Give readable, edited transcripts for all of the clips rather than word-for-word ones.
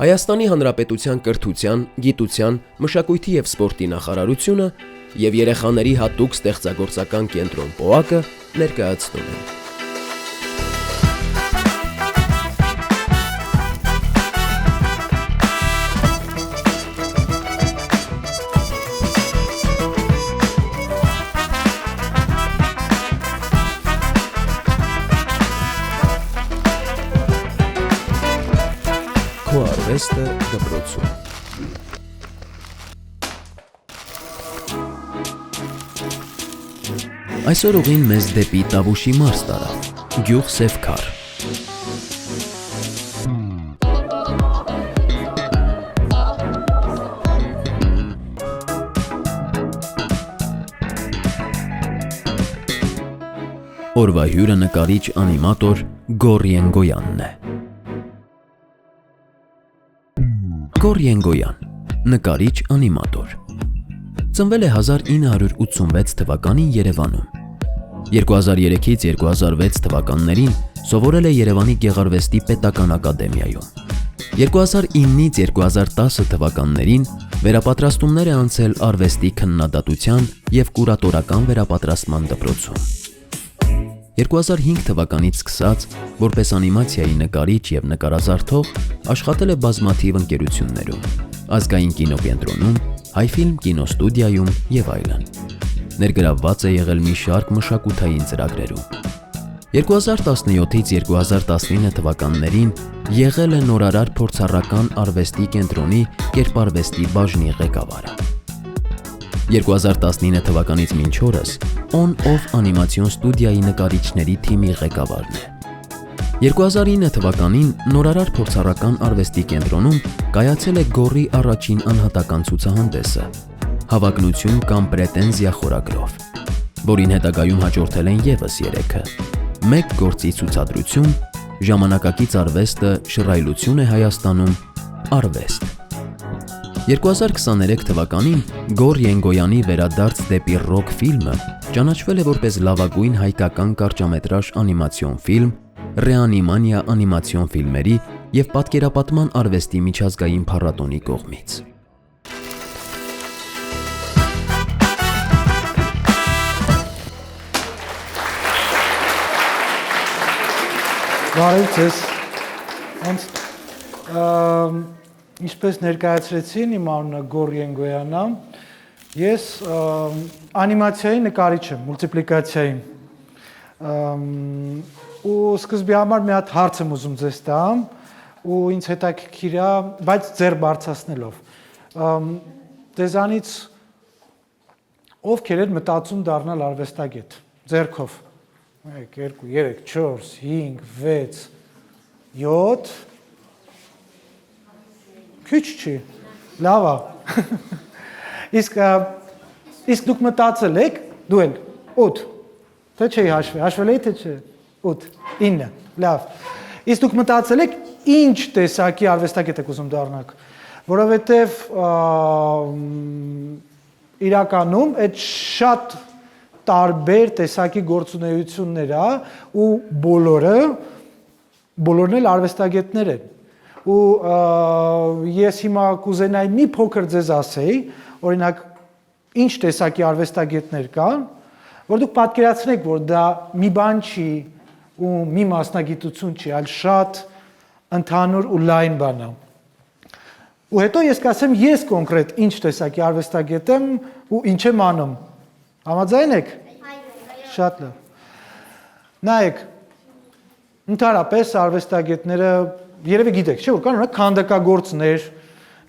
Հայաստանի Հանրապետության կրթության, գիտության, մշակույթի և սպորտի նախարարությունը և երեխաների հատուկ ստեղծագործական կենտրոն «Պոակը» ներկայացնում են։ Քո արվեստը դպրոցում։ Այսօր ուղին մեզ դեպի Տավուշի մարզ տարավ, գյուղ Սևքար։ Օրվա հյուրը նկարիչ անիմատոր Գոռ Ենգոյանն է։ Գոռ Ենգոյան, նկարիչ անիմատոր։ Ծնվել է 1986 թվականին Երևանում։ 2003-ից 2006 թվականներին սովորել է Երևանի Գեղարվեստի պետական ակադեմիայում։ 2009-ից 2010 թվականներին վերապատրաստումներ է անցել արվեստի քննադատության և կուրատորական վերապատրաստման դպրոցում։ 2005 թվականից սկսած, որպես անիմացիայի նկարիչ և նկարազարդող, աշխատել է բազմաթիվ ընկերություններում, Ազգային կինոկենտրոնում, Հայֆիլմ կինոստուդիայում և այլն։ Ներգրավված է եղել մի շարք մշակութային ծրագրերում։ 2017-ից 2019 թվականներին եղել է Նորարար փորձառական արվեստի կենտրոնի կերպարվեստի բաժնի ղեկավարը։ 2019 թվականից մինչ օրս On-Off անիմացիոն ստուդիայի նկարիչների թիմի ղեկավարն է։ 2009 թվականին Նորարար փորձառական արվեստի կենտրոնում կայացել է Գոռի առաջին անհատական ցուցահանդեսը «Հավակնություն կամ պրետենզիա» խորագրով, որին հետագայում հաջորդել են ևս 3-ը՝ «Մեկ գործի ցուցադրություն», «Ժամանակակից արվեստը շռայլություն է Հայաստանում», «Արվեստ»։ 2023 թվականին Գոռ Ենգոյանի «Վերադարձ դեպի ռոք» ֆիլմը ճանաչվել է որպես լավագույն հայկական կարճամետրաժ անիմացիոն ֆիլմ «Ռեանիմանիա» անիմացիոն ֆիլմերի և պատկերապատման արվեստի միջազգային փառատոնի կողմից։ Բարև ձեզ։ Ինչպես ներկայացրեցին, իմ անունը Գոռ Ենգոյանն է։ Ես անիմացիայի նկարիչ եմ, մուլտիպլիկացիայի։ Ու սկզբի համար մի հատ հարց եմ ուզում ձեզ տամ, ու ինձ հետաքրքիր է, բայց ձեռ բարձրացնելով։ Ձեզանից ովքեր են մտածում դառնալ արվեստագետ, ձեռքով։ 1, 2, 3, 4, 5, 6, 7 Քիչ չի, լավ է։ Իսկ դուք մտածել եք, դու էլ 8, թե չէի հաշվել էի, թե չէ, 8, 9, լավ։ Իսկ դուք մտածել եք, ինչ տեսակի արվեստագետ եք ուզում դառնաք, որովհետև իրականում այդ շատ տարբեր տեսակի գործունեություններ է ու բոլորն էլ արվեստագետներ են։ Ու ես հիմա կուզենայի մի փոքր ձեզ ասեի, օրինակ, ինչ տեսակի արվեստագետներ կան, որ դուք պատկերացնեք, որ դա մի բան չի ու մի մասնագիտություն չի, այլ շատ ընդհանուր ու լայն բան է։ Ու հետո ես կասեմ, ես կոնկրետ ինչ տեսակի արվեստագետ եմ ու ինչ եմ անում։ Համաձայն եք։ Շատ լավ։ Նայեք, ընդհանրապես արվեստագետները երևի գիտեք, չէ՞ որ կան օրինակ քանդակագործներ,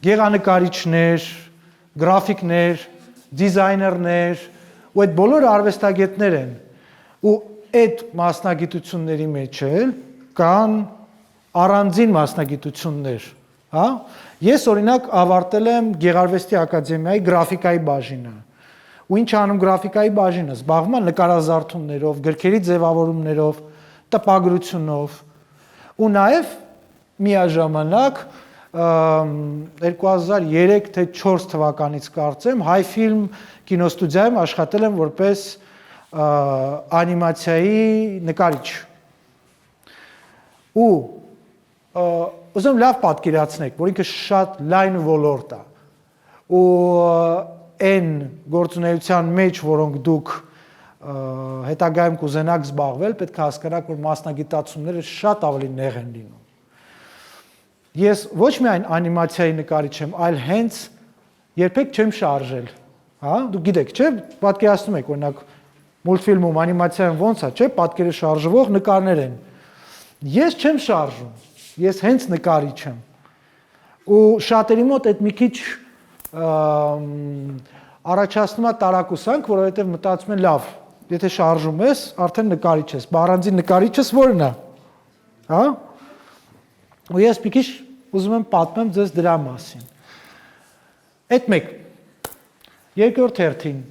գեղանկարիչներ, գրաֆիկներ, դիզայներներ, ու այդ բոլորը արվեստագետներ են։ Ու այդ մասնագիտությունների մեջ էլ կան առանձին մասնագիտություններ, հա։ Ես օրինակ ավարտել եմ Գեղարվեստի ակադեմիայի գրաֆիկայի բաժինը։ Ու ինչ անում գրաֆիկայի բաժինը, զբաղվում է նկարազարդումներով, գրքերի ձևավորումներով, տպագրությունով։ Ու նաև միաժամանակ 2003 թե 4 թվականից կարծեմ Հայֆիլմ կինոստուդիայում աշխատել եմ որպես անիմացիայի նկարիչ։ Ու ուզում լավ պատկերացնեք, որ ինքը շատ լայն ոլորտ է։ Ու այն գործունեության մեջ, որոնք դուք հետագայում կուզենաք զբաղվել, պետք է հասկանաք, որ մասնագիտացումները շատ ավելի նեղ են լինում։ Ես ոչ միայն անիմացիայի նկարիչ եմ, այլ հենց երբեք չեմ շարժել, հա, դուք գիտեք, չէ՞, պատկերացնում եք, օրինակ մուլտֆիլմում անիմացիայում ոնց է, չէ՞, պատկերը շարժվող նկարներ են։ Ես չեմ շարժում, ես հենց նկարիչ եմ։ Ու շատերի մոտ այդ մի քիչ առաջացնում է տարակուսանք, որովհետև մտածում են լավ, եթե շարժում ես, արդեն նկարիչ ես, առանձին նկարիչս ո՞րն է, հա։ Ու ես մի քիչ ուզում եմ պատմեմ ձեզ դրա մասին։ Այդ մեկ, երկրորդ հերթին,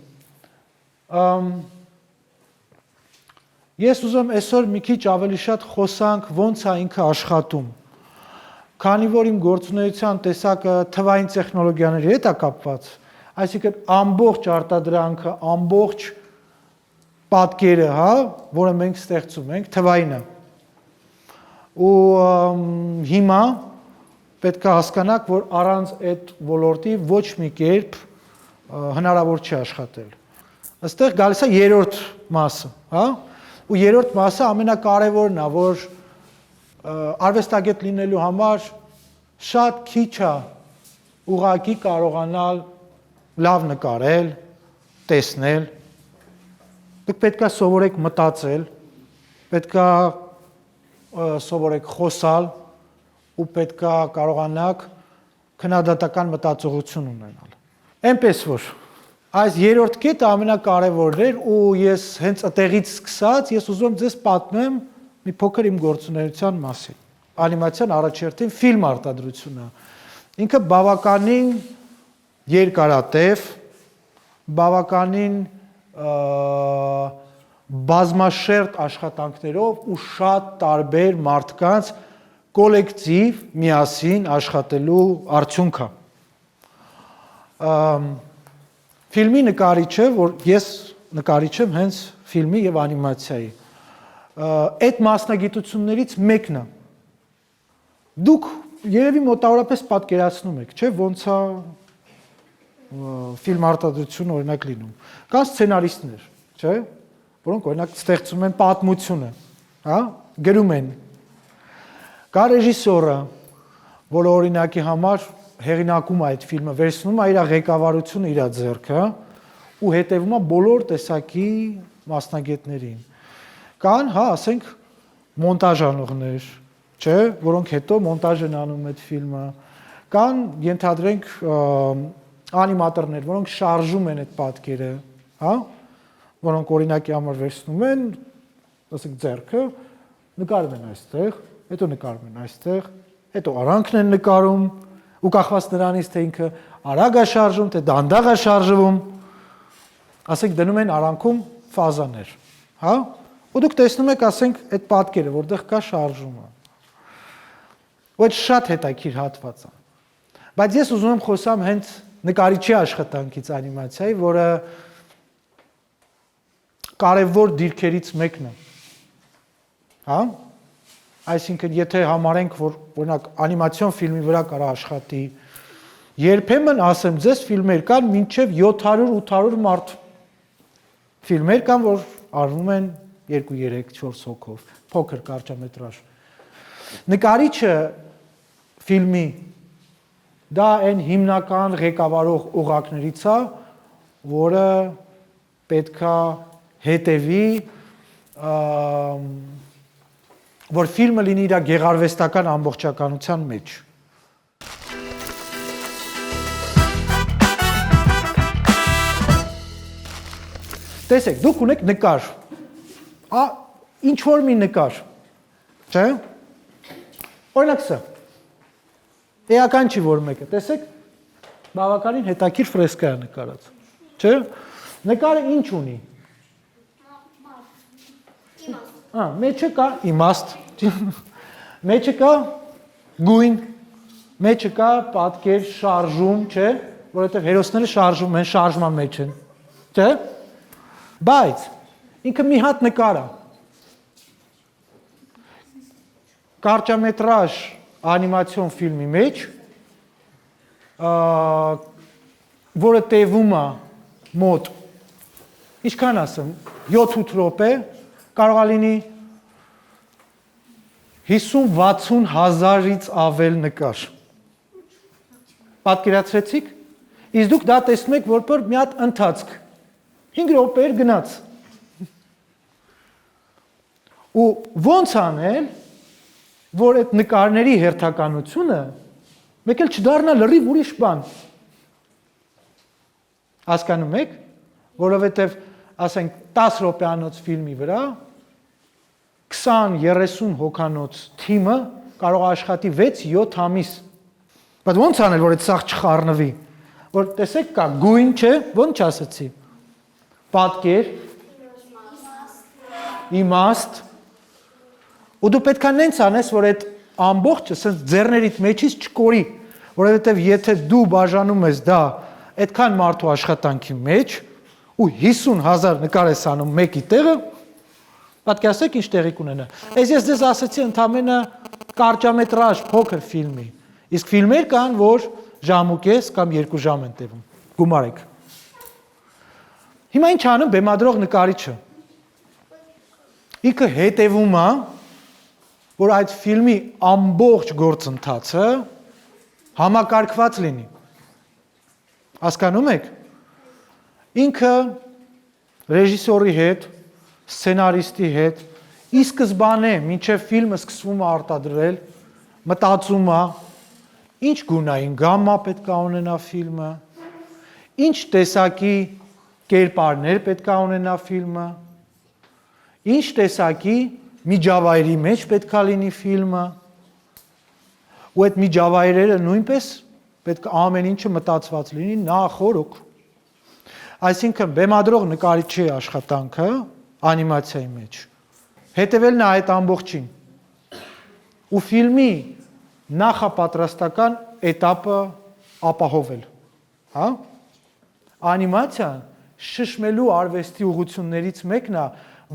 ես ուզում այսօր մի քիչ ավելի շատ խոսանք ոնց է ինքը աշխատում, քանի որ իմ գործունեության տեսակը թվային տեխնոլոգիաների հետ է կապված, այսինքն ամբողջ արտադրանքը, ամբողջ պատկերը, հա, որը մենք ստեղծում ենք, թվային է։ Ու հիմա պետք է հասկանաք, որ առանց այդ ոլորտի ոչ մի կերպ հնարավոր չի աշխատել։ Այստեղ գալիս է երրորդ մասը, հա, ու երրորդ մասը ամենակարևորն է, որ արվեստագետ լինելու համար շատ քիչ է ուղղակի կարողանալ լավ նկարել, տեսնել, դուք պետք է սովորեք մտածել, պետք է սովորեք խոսալ ու պետք է կարողանաք քննադատական մտածողություն ունենալ։ Այնպես որ այս երրորդ կետը ամենակարևորն էր ու ես հենց այդտեղից սկսած ես ուզում եմ ձեզ պատմեմ մի փոքր իմ գործունեության մասին։ Անիմացիան առաջերտին ֆիլմ արտադրությունը։ Ինքը բավականին երկարատև, բավականին բազմաշերտ աշխատանքներով ու շատ տարբեր մարդկանց կոլեկտիվ միասին աշխատելու արդյունք է։ Ֆիլմի նկարիչը, որ ես նկարիչ եմ հենց ֆիլմի եւ անիմացիայի, այդ մասնագիտություններից մեկն է։ Դուք երևի մոտավորապես պատկերացնում եք, չէ՞, ոնց է ֆիլմ արտադրություն օրինակ լինում։ Կան սցենարիստներ, չէ՞, որոնք օրինակ ստեղծում են պատմությունը, հա, գրում են։ Կա ռեժիսորը, որը օրինակի համար հեղինակում է այդ ֆիլմը, վերցնում է իր ղեկավարությունը իր ձեռքը ու հետևում է բոլոր տեսակի մասնագետներին։ Կան, հա, ասենք մոնտաժ անողներ, չէ, որոնք հետո մոնտաժ են անում այդ ֆիլմը։ Կան, ենթադրենք, անիմատորներ, որոնք շարժում են այդ պատկերը, հա, որոնք օրինակի համար վերցնում են, ասենք ձեռքը, նկարում են այստեղ, հետո նկարում են այստեղ, հետո արանքն են նկարում, ու կախված նրանից, թե ինքը արագ է շարժում, թե դանդաղ է շարժվում, ասենք դնում են արանքում ֆազաներ, հա, ու դուք տեսնում եք, ասենք, այդ պատկերը, որտեղ կա շարժումը։ Ու այդ շատ հետաքրքիր հատված է։ Բայց ես ուզում եմ խոսամ հենց նկարիչի աշխատանքից անիմացիայի, որը կարևոր դիրքերից մեկն է։ Հա? Այսինքն, եթե համարենք, որ օրինակ անիմացիոն ֆիլմի վրա կարա աշխատի, երբեմն ասեմ ձեզ ֆիլմեր կան մինչև 700-800 մարդ։ Ֆիլմեր կան, որ արվում են 2-3-4 հոգով, փոքր կարճամետրաժ։ Նկարիչը ֆիլմի դա այն հիմնական ղեկավարող օղակներից է, որը պետքա հետևի, որ ֆիլմը լինի իր գեղարվեստական ամբողջականության մեջ։ Տեսեք, դուք ունեք նկար, ինչ-որ մի նկար, չէ՞, օրինակ սա, էական չի որ մեկը, տեսեք, բավականին հետաքրքիր ֆրեսկա է նկարած, չէ՞, նկարը ինչ ունի։ Մեջը կա իմաստ, մեջը կա գույն, մեջը կա պատկեր, շարժում, չէ, որովհետև հերոսները շարժում են, շարժման մեջ են, չէ, բայց ինքը մի հատ նկար է, կարճամետրաժ անիմացիոն ֆիլմի մեջ, որը տևում է մոտ, ինչքան ասեմ, 7-8 րոպե, կարող է լինի 50-60 հազարից ավել նկար։ Պատկերացրեցիք, իսկ դուք դա տեսնում եք որպես մի հատ ընթացք, 5 րոպեեր գնաց։ Ու ոնց անել, որ այդ նկարների հերթականությունը մեկ էլ չդառնա լրիվ ուրիշ բան։ Հասկանում եք, որովհետև ասենք 10 րոպեանոց ֆիլմի վրա 20-30 հոգանոց թիմը կարող է աշխատի 6-7 ամիս։ Բայց ոնց անել, որ այդ սաղ չխառնվի, որ տեսեք կա գույն, չէ, ոնց ասացի, պատկեր, իմաստ, ու դու պետք է նենց անես, որ այդ ամբողջը սենց ձեռներիդ մեջից չկորի, որովհետև եթե դու բաժանում ես դա այդքան մարդու աշխատանքի մեջ ու 50,000 նկար ես անում մեկի տեղը, պատկերացրեք ինչ տեղի կունենա։ Այս ես ձեզ ասացի ընդամենը կարճամետրաժ փոքր ֆիլմի, իսկ ֆիլմեր կան, որ ժամուկես կամ 2 ժամ են տևում, գումարեք։ Հիմա ինչ անում բեմադրող նկարիչը։ Ինքը հետևում է, որ այդ ֆիլմի ամբողջ գործընթացը համակարգված լինի։ Հասկանում եք։ Ինքը ռեժիսորի հետ, սցենարիստի հետ, ի սկզբանե, մինչև ֆիլմը սկսվում է արտադրել, մտածում է, ինչ գունային գամմա պետք է ունենա ֆիլմը, ինչ տեսակի կերպարներ պետք է ունենա ֆիլմը, ինչ տեսակի միջավայրի մեջ պետք է լինի ֆիլմը, ու այդ միջավայրերը նույնպես պետք է ամեն ինչը մտածված լինի նախօրոք։ Այսինքն բեմադրող նկարիչի աշխատանքը անիմացիայի մեջ հետևելն է այդ ամբողջին ու ֆիլմի նախապատրաստական էտապը ապահովել, հա? Անիմացիան շշմելու արվեստի ուղղություններից մեկն է,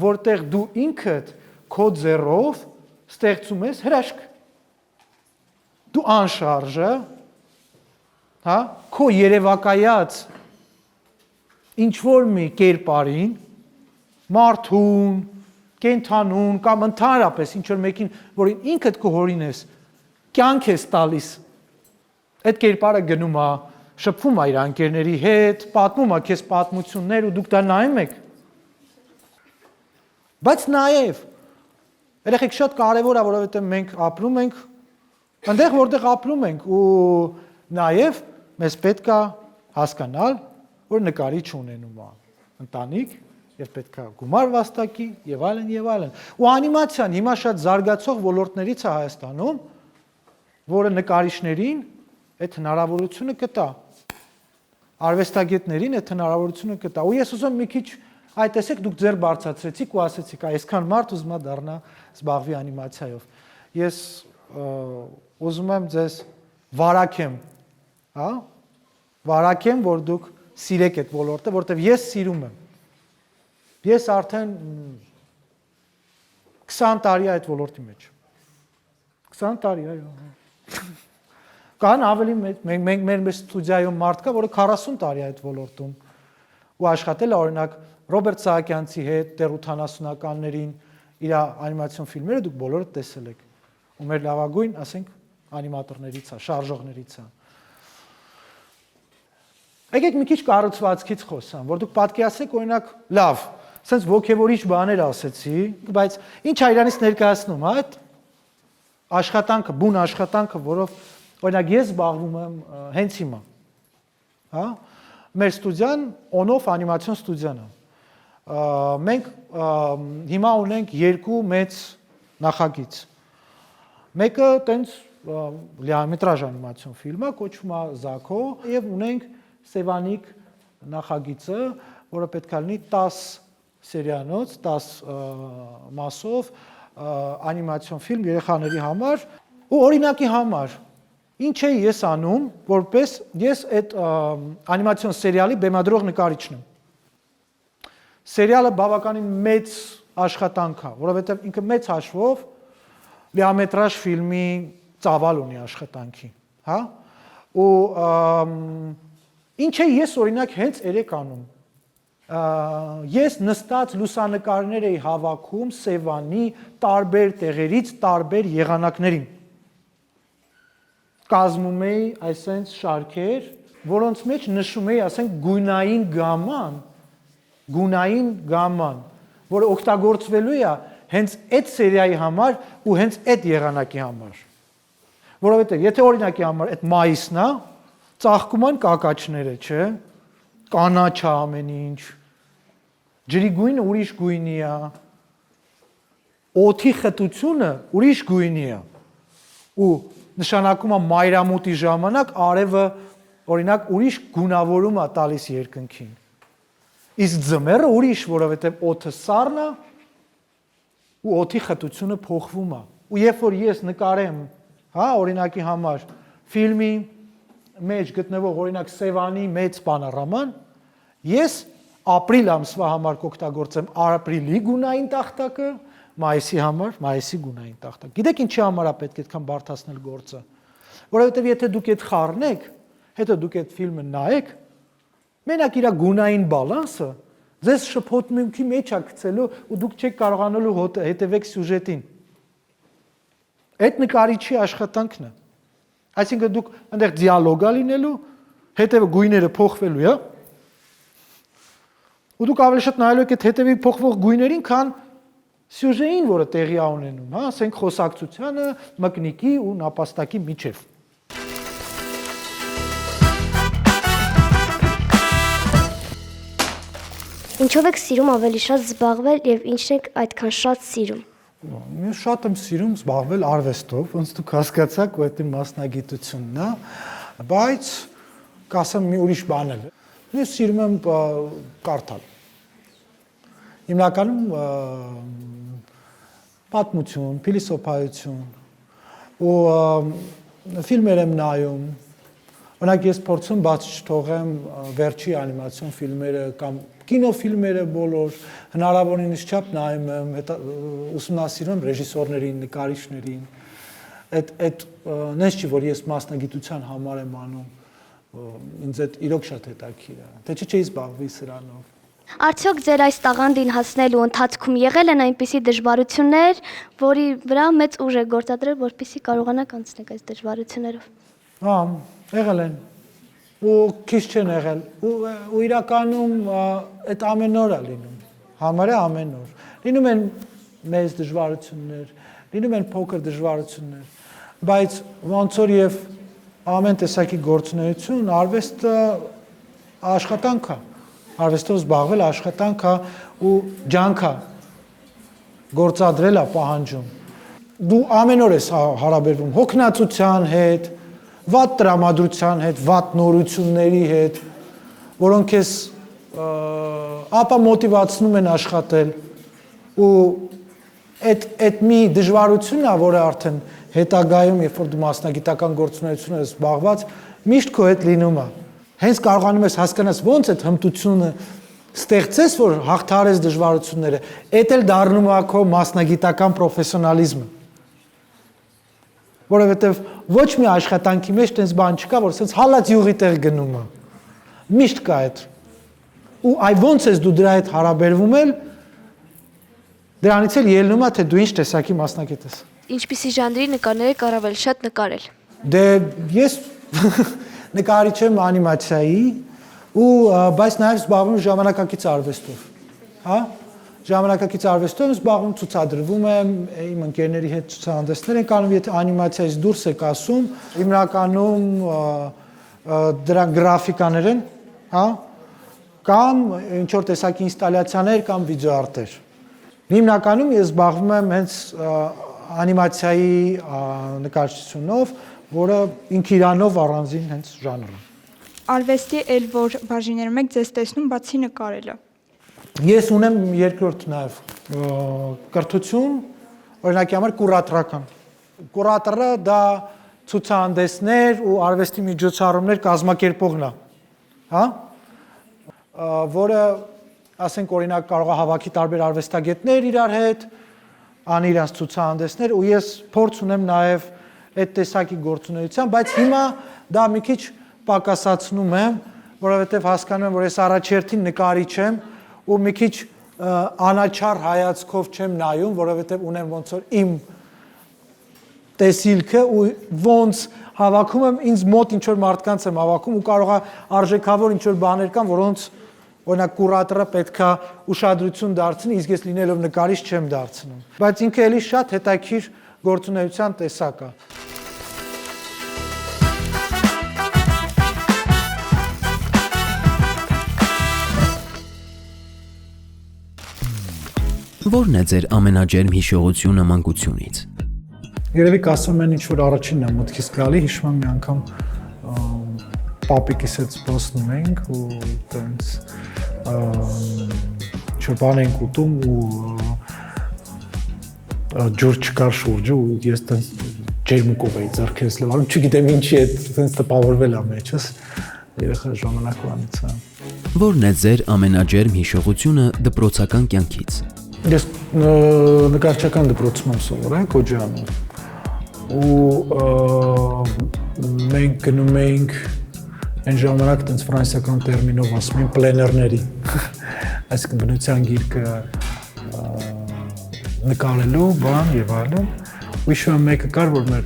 որտեղ դու ինքդ քո ձեռով ստեղծում ես հրաշք։ Դու անշարժը, հա, քո երևակայած ինչ որ մի կերպարին, մարդուն, կենթանուն կամ ընդհանրապես ինչ որ մեկին, որին ինքդ կհորինես, կյանք ես տալիս, այդ կերպարը գնում է, շփվում է իր անկերների հետ, պատմում է քեզ պատմություններ ու դուք դա նայում եք։ Բայց նաև երեխեք շատ կարևոր է, որովհետև մենք ապրում ենք այնտեղ, որտեղ ապրում ենք ու նաև մեզ պետք է հասկանալ, որ նկարիչ ունենում է ընտանիք եւ պետք է գումար վաստակի եւ այլն եւ այլն։ Ու անիմացիան հիմա շատ զարգացող ոլորտներից է Հայաստանում, որը նկարիչներին այդ հնարավորությունը կտա։ Արվեստագետներին այդ հնարավորությունը կտա։ Ու ես ուզում մի քիչ այ տեսեք դուք ձեր բարձրացրեցիք ու ասեցիք, այսքան մարդ ուզում է դառնա զբաղվի անիմացիայով։ Ես ուզում եմ ձեզ վարակեմ, հա? Վարակեմ, որ դուք սիրեք այդ ոլորտը, որտեղ ես սիրում եմ։ Ես արդեն 20 տարի այդ ոլորտի մեջ։ 20 տարի, այո։ Կան ավելի մենք մեր ստուդիայում մարդ կա, որը 40 տարի այդ ոլորտում ու աշխատել է օրինակ Ռոբերտ Սահակյանցի հետ դեռ 80-ականներին իր անիմացիոն ֆիլմերը դուք բոլորը տեսել եք։ Ու մեր լավագույն, ասենք, անիմատորներից է, շարժողներից է։ Եկեք մի քիչ կառուցվածքից խոսամ, որ դուք պատկերացրեք օրինակ, լավ, sense ոգևորիչ բաներ ասեցի, բայց ինչ է իրանից ներկայացնում, հա, այդ աշխատանքը, բուն աշխատանքը, որով օրինակ ես զբաղվում եմ հենց հիմա, հա, մեր ստուդիան on-off անիմացիոն ստուդիան է։ Մենք հիմա ունենք 2 մեծ նախագիծ։ Մեկը տենց լիամետրաժ անիմացիոն ֆիլմ է, կոչվում է Զաքո, եւ ունենք Սևանիկ նախագիծը, որը պետք է լինի 10 սերիանոց, 10 մասով անիմացիոն ֆիլմ երեխաների համար ու օրինակի համար։ Ինչ է ես անում, որպես ես այդ անիմացիոն սերիալի բեմադրող նկարիչն եմ։ Սերիալը բավականին մեծ աշխատանք է, որովհետև ինքը մեծ հաշվով լիամետրաժ ֆիլմի ծավալ ունի աշխատանքի, հա? Ու ինչ է ես օրինակ հենց երեք անում։ Ես նստած լուսանկարներ էի հավաքում Սևանի տարբեր տեղերից տարբեր եղանակներին։ Կազմում էի այսպես շարքեր, որոնց մեջ նշում էի, ասենք, գունային գամման, որը օգտագործվելու է հենց այդ սերիայի համար ու հենց այդ եղանակի համար։ Որովհետև եթե օրինակի համար այդ մայիսն է, ծաղկում են կակաչները, չէ՞, կանաչ է ամեն ինչ, ջրի գույնը ուրիշ գույնի է, օդի խտությունը ուրիշ գույնի է, ու նշանակում է մայրամուտի ժամանակ արևը օրինակ ուրիշ գունավորում է տալիս երկնքին։ Իսկ ձմեռը ուրիշ, որովհետև օդը սառն է ու օդի խտությունը փոխվում է։ Ու երբ որ ես նկարեմ, հա, օրինակի համար ֆիլմի մեջ գտնվող օրինակ Սևանի մեծ պանորաման, ես ապրիլ ամսվա համար կօգտագործեմ ապրիլի գունային տախտակը, մայիսի համար մայիսի գունային տախտակ։ Գիտեք ինչի համար է պետք այդքան բարդացնել գործը։ Որովհետև եթե դուք այդ խառնեք, հետո դուք այդ ֆիլմը նայեք, մենակ իր գունային բալանսը ձեզ շփոթմունքի մեջ է գցելու ու դուք չեք կարողանալու հետևեք սյուժետին։ Այդ նկարիչի աշխատանքն է։ Այսինքն դուք այնտեղ դիալոգ է լինելու, հետևը գույները փոխվելու է։ Ու դուք ավելի շատ նայելու եք այդ հետևի փոխվող գույներին, քան սյուժեին, որը տեղի է ունենում, հա, ասենք խոսակցությանը, մկնիկի ու նապաստակի միջև։ Ինչով եք սիրում ավելի շատ զբաղվել եւ ինչն եք այդքան շատ սիրում։ Ես շատ եմ սիրում զբաղվել արվեստով, ոնց դուք հասկացաք, ու այդ իմ մասնագիտությունն է, բայց կասեմ մի ուրիշ բան էլ։ Ես սիրում եմ կարդալ։ Հիմնականում պատմություն, փիլիսոփայություն ու ֆիլմեր եմ նայում։ Օրինակ ես փորձում բաց չթողեմ վերջի անիմացիոն ֆիլմերը կամ կինոֆիլմերը բոլոր, հնարավորինս չափ նայում եմ, ուսումնասիրում եմ ռեժիսորներին, նկարիչներին։ Այդ նենց չի, որ ես մասնագիտության համար եմ անում, ինձ այդ իրոք շատ հետաքրքիր է, թե չէի զբաղվի սրանով։ Արդյոք ձեր այս տաղանդին հասնելու ընթացքում եղել են այնպիսի դժվարություններ, որի վրա մեծ ուժ է գործադրել, որպեսզի կարողանաք անցնել այս դժվարություններով։ Հա, եղել են։ Ու քիչ չեն եղել։ Ու իրականում այդ ամեն օր է լինում։ Համարյա ամեն օր։ Լինում են մեծ դժվարություններ, լինում են փոքր դժվարություններ, բայց ոնց որ եւ ամեն տեսակի գործունեություն, արվեստը աշխատանք է։ Արվեստով զբաղվել աշխատանք է ու ջանք է։ Գործադրել է պահանջում։ Դու ամեն օր ես հարաբերվում հոգնածության հետ, վատ տրամադրության հետ, վատ նորությունների հետ, որոնք ես ապա մոտիվացնում են աշխատել ու այդ մի դժվարությունն է, որը արդեն հետագայում, երբ որ դու մասնագիտական գործունեություն ես զբաղված, միշտ քո հետ լինում է։ Հենց կարողանում ես հասկանալ ոնց այդ հմտությունը ստեղծես, որ հաղթարես դժվարությունները, այդ էլ դառնում է քո մասնագիտական պրոֆեսիոնալիզմը։ Որովհետև ոչ մի աշխատանքի մեջ տես բան չկա, որ ասես հալած յուղի տեղ գնում է։ Միշտ կա այդ։ Ու այ ոնց ես դու դրա հետ հարաբերվում էլ, դրանից էլ ելնում է, թե դու ինչ տեսակի մասնագետ ես։ Ինչպիսի ժանրի նկարներ եք առավել շատ նկարել։ Դե ես նկարիչ եմ անիմացիայի ու բայց նաև զբաղվում եմ ժամանակակից արվեստով։ Հա? Ժամանակակից արվեստով զբաղվում, ցուցադրվում եմ, իմ ընկերների հետ ցուցահանդեսներ ենք անում, եթե անիմացիայից դուրս եք ասում, հիմնականում դրա գրաֆիկաներ են, հա, կամ ինչ որ տեսակի ինստալյացիաներ կամ վիդեոարտեր։ Հիմնականում ես զբաղվում եմ հենց անիմացիայի նկարչությունով, որը ինքը իրանով առանձին հենց ժանր է։ Արվեստի էլ որ բաժիններում եք ձեզ տեսնում բացի նկարելը։ Ես ունեմ երկրորդ նաև կրթություն, օրինակի համար կուրատորական։ Կուրատորը դա ցուցահանդեսներ ու արվեստի միջոցառումներ կազմակերպողն է, հա? Որը, ասենք օրինակ կարող է հավաքի տարբեր արվեստագետներ իրար հետ, անի իրաց ցուցահանդեսներ ու ես փորձ ունեմ նաև այդ տեսակի գործունեության, բայց հիմա դա մի քիչ պակասացնում եմ, որովհետև հասկանում եմ, որ ես առաջերտին նկարիչ եմ ու մի քիչ անաչառ հայացքով չեմ նայում, որովհետև ունեմ ոնց որ իմ տեսիլքը ու ոնց հավաքում եմ ինձ մոտ ինչ որ մարդկանց եմ հավաքում ու կարող է արժեքավոր ինչ որ բաներ կան, որոնց օրինակ կուրատորը պետքա ուշադրություն դարձնի, իսկ ես լինելով նկարիչ չեմ դարձնում։ Բայց ինքը էլի շատ հետաքրքիր գործունեության տեսակ է։ Որն է ձեր ամենաջերմ հիշողությունը մանկությունից։ Երևի կասեմ են ինչ-որ առաջինն է մտքից գալի, հիշում եմ մի անգամ պապիկիս հետ սպասնում ենք ու տենց ինչ-որ բան ենք ուտում ու ջուր չկար շուրջը ու ես տենց ջերմուկով էի ձեռքերս լվանում, չգիտեմ ինչի է տենց տպավորվել ա մեջս, երեխա ժամանակվանից է։ Որն է ձեր ամենաջերմ հիշողությունը դպրոցական կյանքից։ Ես նկարչական դպրոցում եմ սովորել Քոջանում ու մենք գնում էինք այն ժամանակ տենց ֆրանսիական տերմինով ասում են պլեներների, այսինքն բնության գիրկը նկարելու բան եւ այլն։ Ու հիշում եմ մեկը կար, որ մեր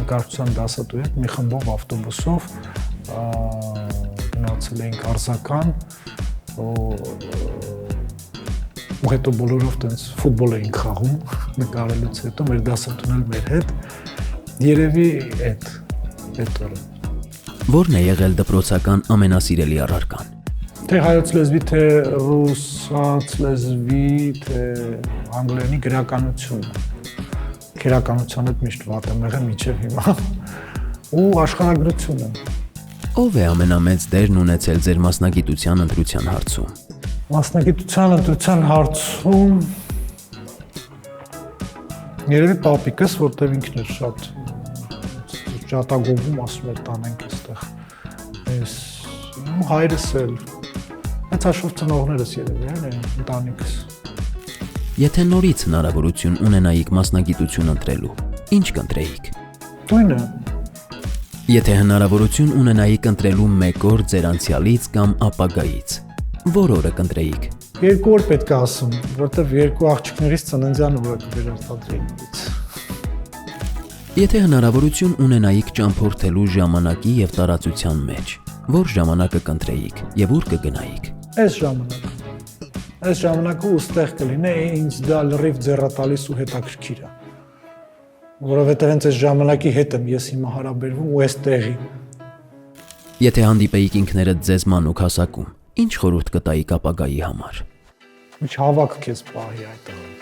նկարչության դասատու հետ մի խմբով ավտոբուսով գնացել էինք Արզական ու հետո բոլորով տենց ֆուտբոլ էինք խաղում նկարելուց հետո մեր դասատուն էլ մեր հետ երևի այդ օրը։ Որն է եղել դպրոցական ամենասիրելի առարկան։ Թե հայոց լեզվի, թե ռուսաց լեզվի, թե անգլերենի գրականությունը։ Գրականության հետ միշտ վատ եմ եղել մինչև հիմա։ Ու աշխարհագրությունը։ Ով է ամենամեծ դերն ունեցել ձեր մասնագիտության ընտրության հարցում։ Մասնագիտության ընտրության հարցում երևի պապիկս, որտեղ ինքն էր շատ ճատագովում ասում էր տանենք այստեղ։ Ես հայրս էլ, այդ հաշվով ծնողներս երևի են ընտանիքս։ Եթե նորից հնարավորություն ունենայիք մասնագիտություն ընտրելու, ինչ կընտրեիք։ Նույնը։ Եթե հնարավորություն ունենայիք ընտրելու մեկ օր ձեր անցյալից կամ ապագայից, որ օրը կընտրեիք։ Երկու օր պետք է ասում, որտեղ երկու աղջիկներից ծննդյան օրը կվերարտադրեին ինձ։ Եթե հնարավորություն ունենայիք ճամփորդելու ժամանակի եւ տարածության մեջ, որ ժամանակը կընտրեիք եւ ուր կգնայիք։ Այս ժամանակը ուստեղ կլինի, ինձ դա լրիվ ձեռատալիս ու հետաքրքիր է։ Որովհետև հենց այս ժամանակի հետ եմ ես հիմա հարաբերվում ու այս տեղի։ Եթե հանդիպեիք ինքներդ ձեզ մանուկ հասակում, ինչ խորհուրդ կտայիք ապագայի համար։ Ինչ հավաք քեզ պահի այդ